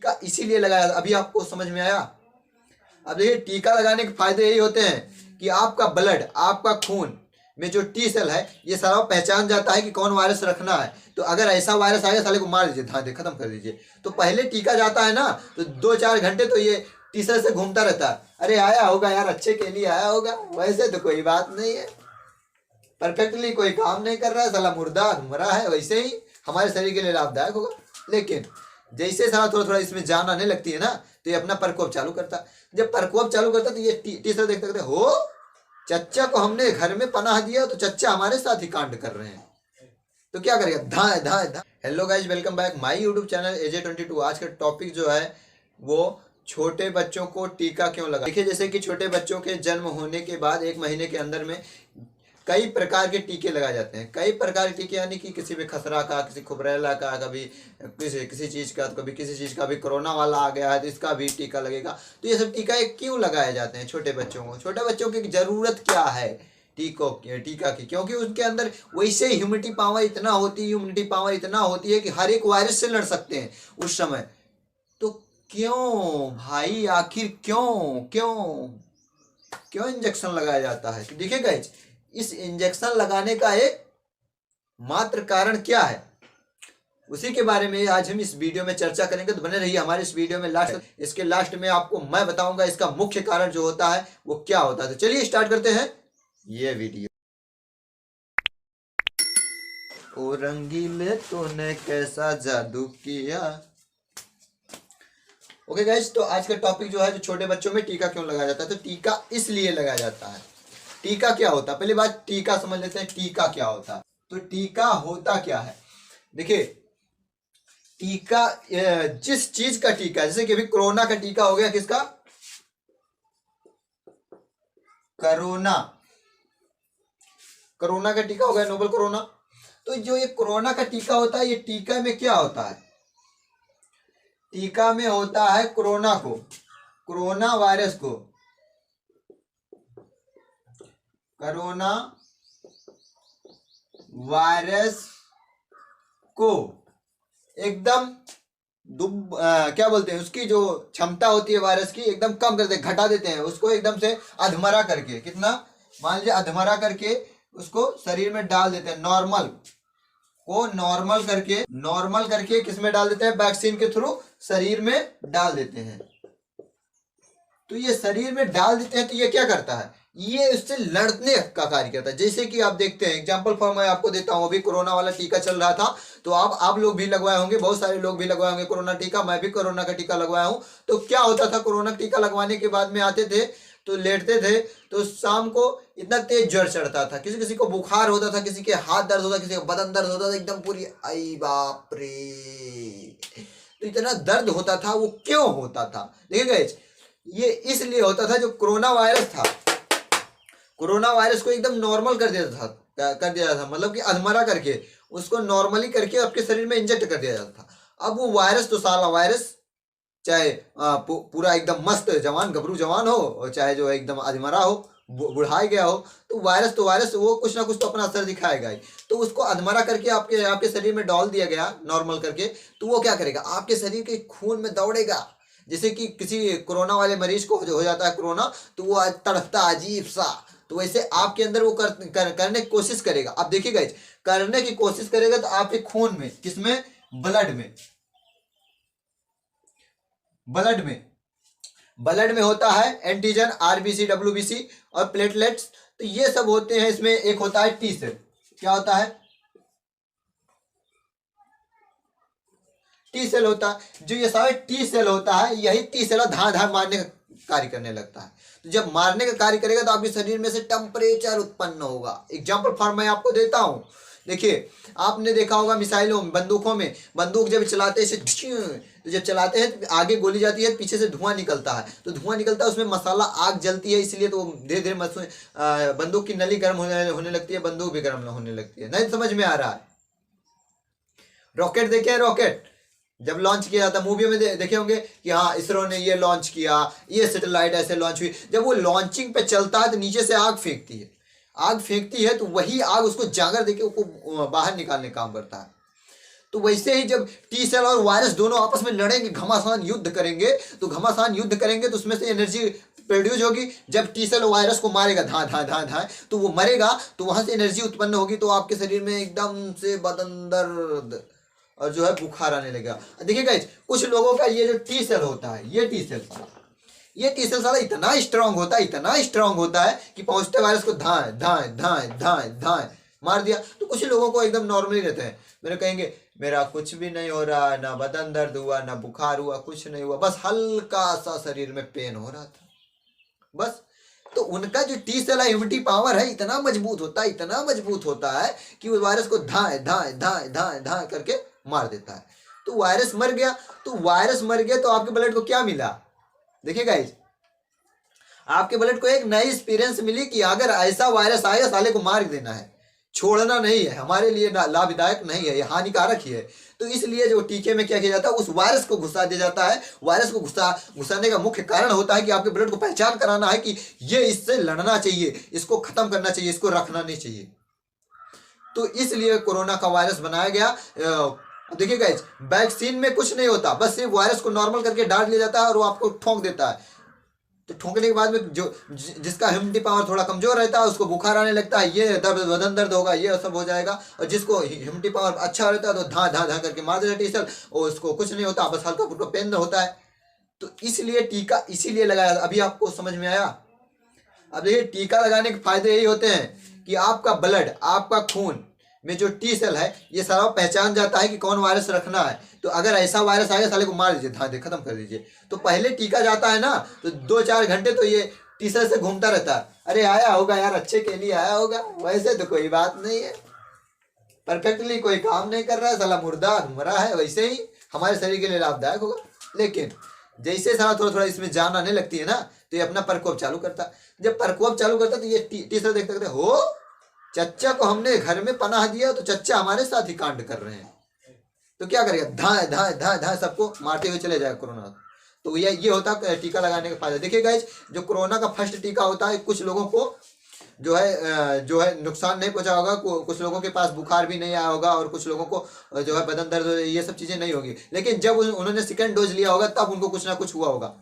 टीका इसीलिए लगाया, अभी आपको समझ में आया। अब देखिए टीका लगाने के फायदे यही होते हैं कि आपका ब्लड, आपका खून में जो टी सेल है ये सारा पहचान जाता है कि कौन वायरस रखना है। तो अगर ऐसा वायरस आएगा साले को मार दीजिए, धा दे, खत्म कर दीजिए। तो पहले टीका जाता है ना तो 2-4 घंटे तो ये टी सेल से घूमता रहता है, अरे आया होगा यार, अच्छे के लिए आया होगा, वैसे तो कोई बात नहीं है, परफेक्टली कोई काम नहीं कर रहा है, साला मुर्दा मरा है, वैसे ही हमारे शरीर के लिए लाभदायक होगा। लेकिन जैसे साला थोड़ा थोड़ा इसमें जान आने लगती है ना तो ये अपना प्रकोप चालू करता है। जब प्रकोप चालू करता है तो ये टी सेल देखते देखते हो चच्चा को हमने घर में पनाह दिया तो चच्चा हमारे साथ ही कांड कर रहे हैं, तो क्या करेगा, धाए धाए धाए। Hello guys, welcome back my YouTube channel AJ22। आज का टॉपिक जो है वो छोटे बच्चों को टीका क्यों लगा। देखिए जैसे कि छोटे बच्चों के जन्म होने के बाद 1 महीने के अंदर में कई प्रकार के टीके लगाए जाते हैं। कई प्रकार के टीके यानी कि किसी भी खसरा का, किसी खुबरेला का, कभी किसी चीज़ का, तो कभी किसी चीज़ का, भी कोरोना वाला आ गया है तो इसका भी टीका लगेगा। तो ये सब टीका क्यों लगाए जाते हैं छोटे बच्चों को? छोटे बच्चों की ज़रूरत क्या है टीका की? क्योंकि उनके अंदर वैसे ह्यूमिनिटी पावर इतना होती है कि हर एक वायरस से लड़ सकते हैं उस समय। तो क्यों भाई, आखिर क्यों इंजेक्शन लगाया जाता है? तो देखिए गाइस, इस इंजेक्शन लगाने का एक मात्र कारण क्या है, उसी के बारे में आज हम इस वीडियो में चर्चा करेंगे। तो बने रहिए हमारे इस वीडियो में। इसके लास्ट में आपको मैं बताऊंगा इसका मुख्य कारण जो होता है वो क्या होता है। तो चलिए स्टार्ट करते हैं ये वीडियो। ओ रंगीले तूने कैसा जादू किया। ओके गाइस, तो आज का टॉपिक जो है, जो छोटे बच्चों में टीका क्यों लगाया जाता है। तो टीका इसलिए लगाया जाता है। टीका क्या होता है, पहली बात टीका समझ लेते हैं। टीका क्या होता है? तो टीका होता क्या है, देखिए टीका जिस चीज का टीका है, जैसे कि अभी कोरोना का टीका हो गया, किसका? कोरोना का टीका हो गया, नोवल कोरोना। तो जो ये कोरोना का टीका होता है, ये टीका में क्या होता है? टीका में होता है कोरोना वायरस को एकदम क्या बोलते हैं, उसकी जो क्षमता होती है वायरस की एकदम कम कर देते, घटा देते हैं उसको, एकदम से अधमरा करके, कितना, मान लीजिए अधमरा करके उसको शरीर में डाल देते हैं। नॉर्मल करके किस में डाल देते हैं? वैक्सीन के थ्रू शरीर में डाल देते हैं। तो ये शरीर में डाल देते हैं तो ये क्या करता है, ये उससे लड़ने का कार्य करता है। जैसे कि आप देखते हैं, एग्जांपल फॉर मैं आपको देता हूं, अभी कोरोना वाला टीका चल रहा था, तो आप लोग भी लगवाए होंगे, बहुत सारे लोग भी लगवाए होंगे कोरोना टीका। मैं भी कोरोना का टीका लगवाया हूं। तो क्या होता था, कोरोना टीका लगवाने के बाद में आते थे तो लेटते थे, तो शाम को इतना तेज ज्वर चढ़ता था, किसी को बुखार होता था, किसी के हाथ दर्द होता, किसी का बदन दर्द होता था, एकदम पूरी, आई बाप रे, तो इतना दर्द होता था। वो क्यों होता था? देखिए गाइस, ये इसलिए होता था, जो कोरोना वायरस था, कोरोना वायरस को एकदम नॉर्मल कर दिया था, मतलब कि अधमरा करके उसको नॉर्मली करके आपके शरीर में इंजेक्ट कर दिया जाता था। अब वो वायरस तो साला वायरस, चाहे पूरा एकदम मस्त जवान गबरू जवान हो, और चाहे जो एकदम अधमरा हो, बुढ़ाई गया हो, तो वायरस वो कुछ ना कुछ तो अपना असर दिखाएगा ही। तो उसको अधमरा करके आपके शरीर में डाल दिया गया नॉर्मल करके, तो वो क्या करेगा, आपके शरीर के खून में दौड़ेगा। जैसे कि किसी कोरोना वाले मरीज को हो जाता है कोरोना, तो वो तड़पता अजीब सा, तो वैसे आपके अंदर वो करने की कोशिश करेगा। अब देखिएगा, करने की कोशिश करेगा तो आपके खून में, किसमें? ब्लड में होता है एंटीजन, RBC, WBC और प्लेटलेट्स। तो ये सब होते हैं। इसमें एक होता है टी सेल। क्या होता है? टी सेल होता है। जो ये सारे टी सेल होता है, यही टी सेल धार मारने का कार्य करने लगता है। तो जब मारने का कार्य करेगा तो आपके शरीर में से टेम्परेचर उत्पन्न होगा। एग्जाम्पल फॉर मैं आपको देता हूं, देखिए आपने देखा होगा मिसाइलों में, बंदूकों में, बंदूक जब चलाते हैं तो जब चलाते हैं तो आगे गोली जाती है, पीछे से धुआं निकलता है, तो धुआं निकलता है, उसमें मसाला, आग जलती है, इसलिए तो धीरे धीरे बंदूक की नली गर्म होने लगती है, बंदूक भी गर्म होने लगती है। नहीं समझ में आ रहा है? रॉकेट देखे, रॉकेट जब लॉन्च किया जाता, मूवी में देखे होंगे कि हाँ इसरो ने ये लॉन्च किया, ये सैटेलाइट ऐसे लॉन्च हुई। जब वो लॉन्चिंग पे चलता है तो नीचे से आग फेंकती है, तो वही आग उसको जागर देके उसको बाहर निकालने का काम करता है। तो वैसे ही जब टी सेल और वायरस दोनों आपस में लड़ेंगे, घमासान युद्ध करेंगे, तो घमासान युद्ध करेंगे तो उसमें से एनर्जी प्रोड्यूस होगी। जब टी सेल वायरस को मारेगा धा धा धा धा, तो वो मरेगा, तो वहां से एनर्जी उत्पन्न होगी, तो आपके शरीर में एकदम से बदन दर्द और जो है बुखार आने लगेगा। देखिए गाइस, कुछ लोगों का ये जो टी सेल होता है, ये टी सेल साला इतना स्ट्रांग होता है, इतना स्ट्रांग होता है कि पहुंचते वायरस को धाए धाए धाए धाए धाए मार दिया। तो कुछ लोगों को एकदम नॉर्मली रहते हैं, मेरे कहेंगे मेरा कुछ भी नहीं हो रहा, ना बदन दर्द हुआ, ना बुखार हुआ, कुछ नहीं हुआ, बस हल्का सा शरीर में पेन हो रहा था बस। तो उनका जो टी सेल इम्यूनिटी पावर है इतना मजबूत होता है, इतना मजबूत होता है कि वो वायरस को धाए धाए धाए धाए धाए करके मार देता है। तो वायरस मर गया, तो आपके ब्लड को क्या मिला? देखिए गाइस, आपके ब्लड को एक नई एक्सपीरियंस मिली कि अगर ऐसा वायरस आएगा साले को मार देना है, छोड़ना नहीं है, हमारे लिए लाभदायक नहीं है, ये हानिकारक ही है। तो इसलिए जो टीके में क्या किया जाता है, उस वायरस को घुसा दिया जाता है। वायरस को घुसाने का मुख्य कारण होता है कि आपके ब्लड को पहचान कराना है कि ये इससे लड़ना चाहिए, इसको खत्म करना चाहिए, इसको रखना नहीं चाहिए। तो इसलिए कोरोना का वायरस बनाया गया। देखिए गाइस, वैक्सीन में कुछ नहीं होता, बस सिर्फ वायरस को नॉर्मल करके डाल लिया जाता है और वो आपको ठोंक देता है। तो ठोंकने के बाद में जो जिसका इम्यूनिटी पावर थोड़ा कमजोर रहता है उसको बुखार आने लगता है, ये दर्द, बदन दर्द होगा, ये सब हो जाएगा। और जिसको इम्यूनिटी पावर अच्छा रहता है तो धा धा धा करके मार देता टी सेल, और उसको कुछ नहीं होता, बस हल्का फुल्का पेन होता है। तो इसलिए टीका इसीलिए लगाया। अभी आपको समझ में आया? अब देखिए, टीका लगाने के फायदे यही होते हैं कि आपका ब्लड, आपका खून में जो टी सेल है ये सारा पहचान जाता है कि कौन वायरस रखना है। तो अगर ऐसा वायरस आएगा साले को मार दीजिए, धा दे, खत्म कर दीजिए। तो पहले टीका जाता है ना, तो 2-4 घंटे तो ये टी सेल से घूमता रहता है, अरे आया होगा यार, अच्छे के लिए आया होगा, वैसे तो कोई बात नहीं है, परफेक्टली कोई काम नहीं कर रहा है, साला मुर्दा घूम रहा है, वैसे ही हमारे शरीर के लिए लाभदायक होगा। लेकिन जैसे साला थोड़ा थोड़ा इसमें जान आने लगती है ना, तो ये अपना प्रकोप चालू करता। जब प्रकोप चालू करता तो ये टी सेल देखते देखते, हो चच्चा को हमने घर में पनाह दिया तो चच्चा हमारे साथ ही कांड कर रहे हैं, तो क्या करेगा, धाए धाए धाए धाए सबको मारते हुए चले जाएगा कोरोना। तो ये होता है टीका लगाने का फायदा। देखिए गाइस, जो कोरोना का फर्स्ट टीका होता है, कुछ लोगों को जो है नुकसान नहीं पहुंचा होगा, कुछ लोगों के पास बुखार भी नहीं आया होगा, और कुछ लोगों को जो है बदन दर्द, ये सब चीजें नहीं होगी। लेकिन जब उन्होंने सेकेंड डोज लिया होगा तब उनको कुछ ना कुछ हुआ होगा।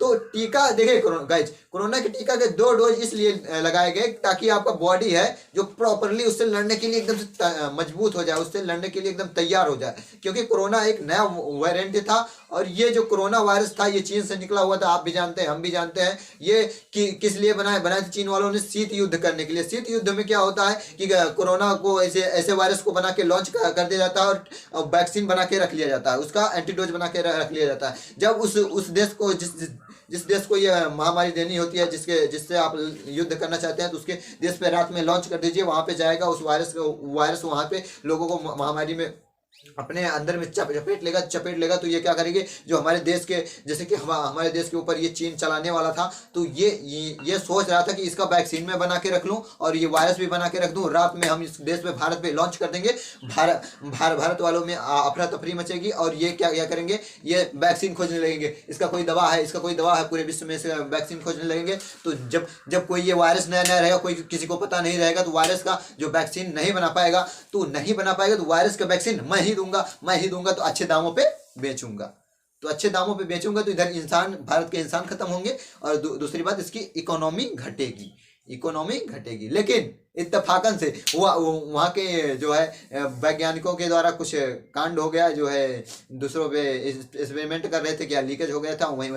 तो टीका देखिए गाइज, कोरोना के टीका के 2 डोज इसलिए लगाए गए ताकि आपका बॉडी है जो प्रॉपरली उससे लड़ने के लिए एकदम से मजबूत हो जाए, उससे लड़ने के लिए एकदम तैयार हो जाए। क्योंकि कोरोना एक नया वेरिएंट था, और ये जो कोरोना वायरस था ये चीन से निकला हुआ था, आप भी जानते हैं, हम भी जानते हैं। ये किस लिए बनाए थे चीन वालों ने? शीत युद्ध करने के लिए। शीत युद्ध में क्या होता है कि कोरोना को ऐसे वायरस को बना के लॉन्च कर दिया जाता है और वैक्सीन बना के रख लिया जाता है, उसका एंटीडोज बना के रख लिया जाता है। जब उस देश को जिस देश को ये महामारी देनी होती है, जिससे आप युद्ध करना चाहते हैं, तो उसके देश पे रात में लॉन्च कर दीजिए, वहां पे जाएगा, उस वायरस वहां पे लोगों को महामारी में अपने अंदर में चपेट लेगा। तो ये क्या करेंगे, जो हमारे देश के, जैसे कि हमारे देश के ऊपर ये चीन चलाने वाला था, तो ये सोच रहा था कि इसका वैक्सीन में बना के रख लूं और ये वायरस भी बना के रख दूं, रात में हम इस देश में, भारत पे लॉन्च कर देंगे। भारत वालों में अफरा तफरी मचेगी, और ये क्या करेंगे, ये वैक्सीन खोजने लगेंगे, इसका कोई दवा है, पूरे विश्व में वैक्सीन खोजने लगेंगे। तो जब कोई ये वायरस नया रहेगा, कोई किसी को पता नहीं रहेगा, तो वायरस का जो वैक्सीन नहीं बना पाएगा, तो वायरस का वैक्सीन मैं ही दूंगा, तो अच्छे दामों पे बेचूंगा। तो इधर भारत के इंसान खत्म होंगे, और दूसरी बात, इसकी इकोनॉमी घटेगी। लेकिन इत्तेफाकन से वहाँ के जो है वैज्ञानिकों के द्वारा कुछ कांड हो गया, जो है दूसरों पे एक्सपेरिमेंट कर रहे थे, क्या लीकेज हो गया था, वहीं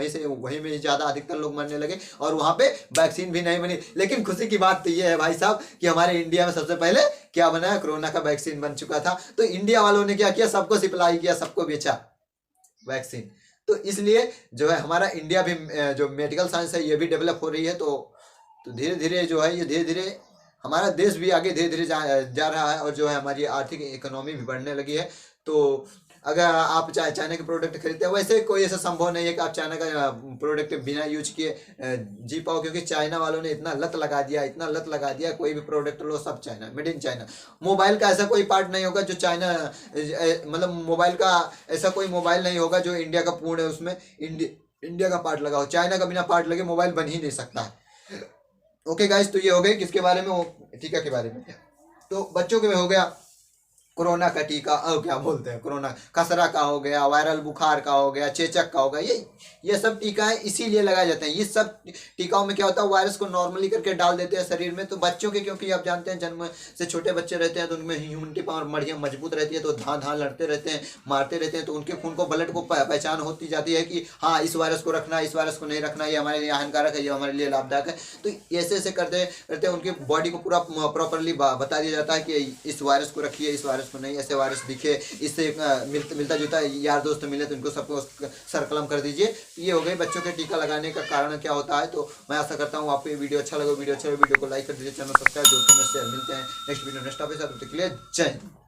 में ज़्यादा अधिकतर लोग मरने लगे, और वहाँ पे वैक्सीन भी नहीं बनी। लेकिन खुशी की बात तो ये है भाई साहब कि हमारे इंडिया में सबसे पहले क्या बना है, कोरोना का वैक्सीन बन चुका था। तो इंडिया वालों ने क्या किया, सबको सप्लाई किया, सबको बेचा वैक्सीन। तो इसलिए जो है हमारा इंडिया भी, जो मेडिकल साइंस है, ये भी डेवलप हो रही है। तो धीरे धीरे जो है, ये धीरे धीरे हमारा देश भी आगे धीरे धीरे जा रहा है, और जो है हमारी आर्थिक इकोनॉमी भी बढ़ने लगी है। तो अगर आप चाइना के प्रोडक्ट खरीदते हैं, वैसे कोई ऐसा संभव नहीं है कि आप चाइना का प्रोडक्ट बिना यूज किए जी पाओ, क्योंकि चाइना वालों ने इतना लत लगा दिया, कोई भी प्रोडक्ट लो सब China, made in China. Mobile का ऐसा कोई पार्ट नहीं होगा जो चाइना, मतलब मोबाइल का ऐसा कोई मोबाइल नहीं होगा जो इंडिया का पूर्ण है, उसमें इंडिया का पार्ट लगा हो। चाइना का बिना पार्ट लगे मोबाइल बन ही नहीं सकता है। ओके गाइस, तो ये हो गए किसके बारे में, टीका के बारे में। तो बच्चों के में हो गया कोरोना का टीका, क्या बोलते हैं, कोरोना खसरा का हो गया, वायरल बुखार का हो गया, चेचक का हो गया, ये सब टीका इसीलिए लगाए जाते हैं। ये सब टीकाओं में क्या होता है, वायरस को नॉर्मली करके डाल देते हैं शरीर में। तो बच्चों के, क्योंकि आप जानते हैं जन्म से छोटे बच्चे रहते हैं तो उनमें ह्यूमिनिटी पावर बढ़िया मजबूत रहती है, तो धां धां लड़ते रहते हैं, मारते रहते हैं, तो उनके खून को, ब्लड को पहचान होती जाती है कि हाँ इस वायरस को रखना, इस वायरस को नहीं रखना, ये हमारे लिए हानिकारक है, ये हमारे लिए लाभदायक है। तो ऐसे ऐसे करते करते उनकी बॉडी को पूरा प्रॉपरली बता दिया जाता है कि इस वायरस को रखिए, इस वायरस को नहीं, ऐसे वायरस दिखे, इससे मिलता जुलता यार दोस्त मिले तो इनको सबको सर्कलम कर दीजिए। ये हो गई बच्चों के टीका लगाने का कारण क्या होता है। तो मैं आशा करता हूँ आपको ये वीडियो अच्छा लगा। वीडियो को लाइक कर दीजिए, चैनल सब्सक्राइब, दोस्तों में शेयर। मिलते हैं नेक्स्ट वीडियो नेक्स्ट टॉपिक के साथ, तब तक के लिए जय हिंद।